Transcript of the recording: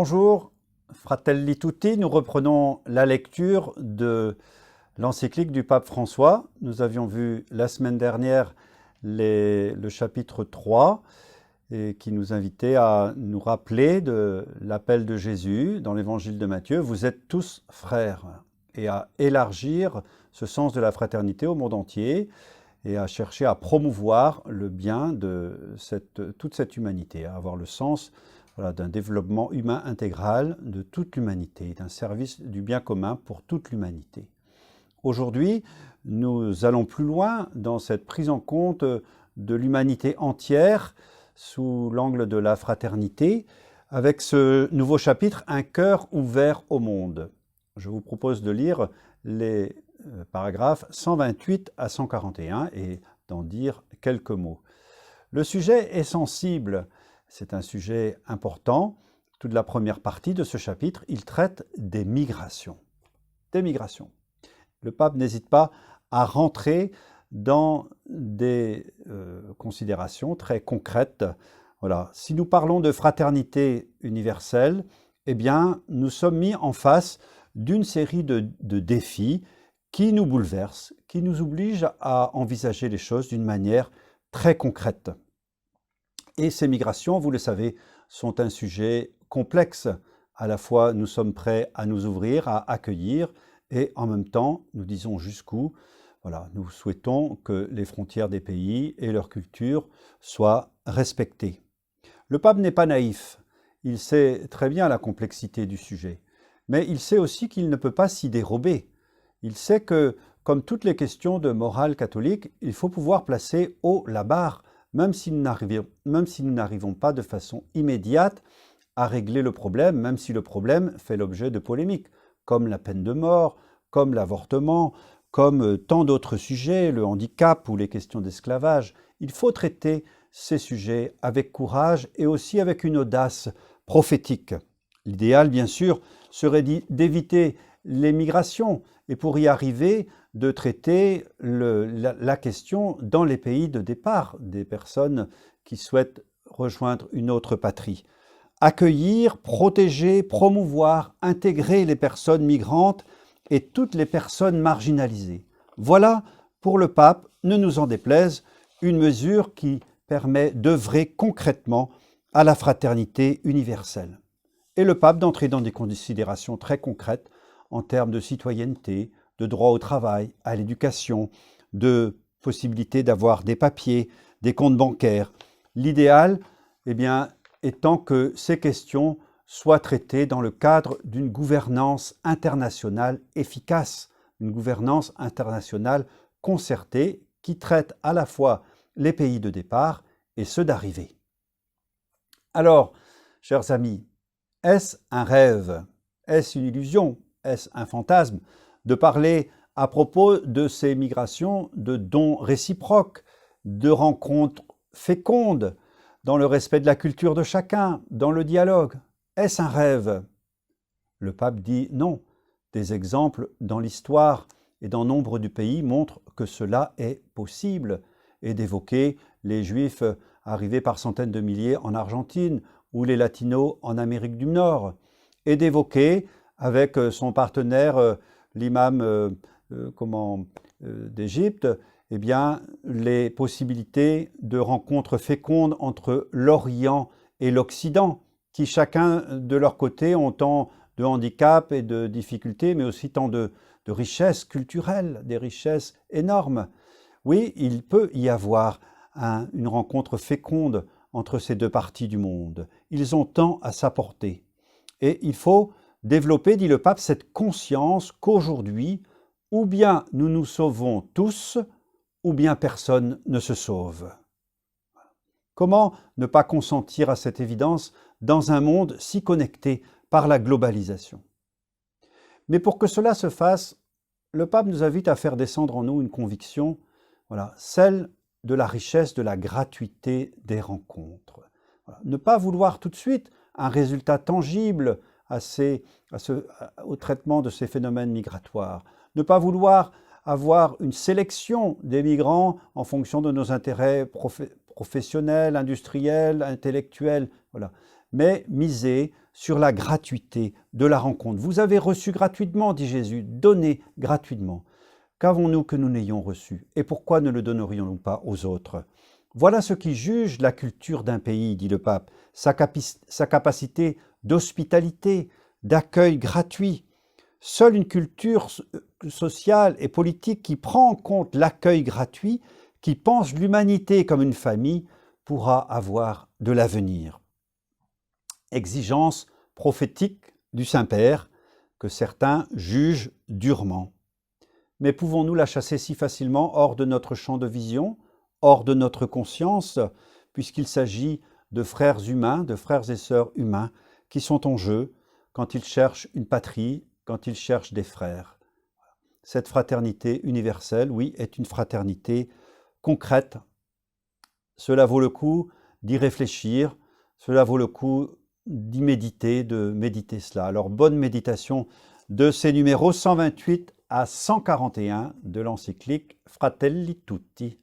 Bonjour, Fratelli Tutti, nous reprenons la lecture de l'encyclique du pape François. Nous avions vu la semaine dernière le chapitre 3 et qui nous invitait à nous rappeler de l'appel de Jésus dans l'évangile de Matthieu. Vous êtes tous frères, et à élargir ce sens de la fraternité au monde entier et à chercher à promouvoir le bien de toute cette humanité, à avoir le sens d'un développement humain intégral de toute l'humanité, d'un service du bien commun pour toute l'humanité. Aujourd'hui, nous allons plus loin dans cette prise en compte de l'humanité entière sous l'angle de la fraternité, avec ce nouveau chapitre « Un cœur ouvert au monde ». Je vous propose de lire les paragraphes 128 à 141 et d'en dire quelques mots. Le sujet est sensible. C'est un sujet important. Toute la première partie de ce chapitre, il traite des migrations. Des migrations. Le pape n'hésite pas à rentrer dans des considérations très concrètes. Voilà. Si nous parlons de fraternité universelle, eh bien, nous sommes mis en face d'une série de défis qui nous bouleversent, qui nous obligent à envisager les choses d'une manière très concrète. Et ces migrations, vous le savez, sont un sujet complexe. À la fois, nous sommes prêts à nous ouvrir, à accueillir, et en même temps, nous disons jusqu'où. Voilà, nous souhaitons que les frontières des pays et leur culture soient respectées. Le pape n'est pas naïf. Il sait très bien la complexité du sujet. Mais il sait aussi qu'il ne peut pas s'y dérober. Il sait que, comme toutes les questions de morale catholique, il faut pouvoir placer haut la barre, même si nous n'arrivons pas de façon immédiate à régler le problème, même si le problème fait l'objet de polémiques, comme la peine de mort, comme l'avortement, comme tant d'autres sujets, le handicap ou les questions d'esclavage. Il faut traiter ces sujets avec courage et aussi avec une audace prophétique. L'idéal, bien sûr, serait d'éviter les migrations et pour y arriver, de traiter la question dans les pays de départ des personnes qui souhaitent rejoindre une autre patrie. Accueillir, protéger, promouvoir, intégrer les personnes migrantes et toutes les personnes marginalisées. Voilà, pour le pape, ne nous en déplaise, une mesure qui permet d'œuvrer concrètement à la fraternité universelle. Et le pape d'entrer dans des considérations très concrètes en termes de citoyenneté, de droit au travail, à l'éducation, de possibilité d'avoir des papiers, des comptes bancaires. L'idéal, étant que ces questions soient traitées dans le cadre d'une gouvernance internationale efficace, une gouvernance internationale concertée qui traite à la fois les pays de départ et ceux d'arrivée. Alors, chers amis, est-ce un rêve? Est-ce une illusion? Est-ce un fantasme de parler à propos de ces migrations de dons réciproques, de rencontres fécondes, dans le respect de la culture de chacun, dans le dialogue? Est-ce un rêve? Le pape dit non. Des exemples dans l'histoire et dans nombre de pays montrent que cela est possible, et d'évoquer les Juifs arrivés par centaines de milliers en Argentine ou les Latinos en Amérique du Nord, et d'évoquer avec son partenaire, l'imam d'Égypte, les possibilités de rencontres fécondes entre l'Orient et l'Occident, qui chacun de leur côté ont tant de handicaps et de difficultés, mais aussi tant de richesses culturelles, des richesses énormes. Oui, il peut y avoir une rencontre féconde entre ces deux parties du monde. Ils ont tant à s'apporter. Et il faut développer, dit le pape, cette conscience qu'aujourd'hui, ou bien nous nous sauvons tous, ou bien personne ne se sauve. Comment ne pas consentir à cette évidence dans un monde si connecté par la globalisation? Mais pour que cela se fasse, le pape nous invite à faire descendre en nous une conviction, celle de la richesse, de la gratuité des rencontres. Ne pas vouloir tout de suite un résultat tangible au traitement de ces phénomènes migratoires. Ne pas vouloir avoir une sélection des migrants en fonction de nos intérêts professionnels, industriels, intellectuels. mais misez sur la gratuité de la rencontre. Vous avez reçu gratuitement, dit Jésus, donnez gratuitement. Qu'avons-nous que nous n'ayons reçu? Et pourquoi ne le donnerions-nous pas aux autres? Voilà ce qui juge la culture d'un pays, dit le pape, sa capacité d'hospitalité, d'accueil gratuit. Seule une culture sociale et politique qui prend en compte l'accueil gratuit, qui pense l'humanité comme une famille, pourra avoir de l'avenir. Exigence prophétique du Saint-Père que certains jugent durement. Mais pouvons-nous la chasser si facilement hors de notre champ de vision, hors de notre conscience, puisqu'il s'agit de frères humains, de frères et sœurs humains qui sont en jeu quand ils cherchent une patrie, quand ils cherchent des frères. Cette fraternité universelle, oui, est une fraternité concrète. Cela vaut le coup d'y réfléchir, cela vaut le coup d'y méditer, de méditer cela. Alors, bonne méditation de ces numéros 128 à 141 de l'encyclique Fratelli Tutti.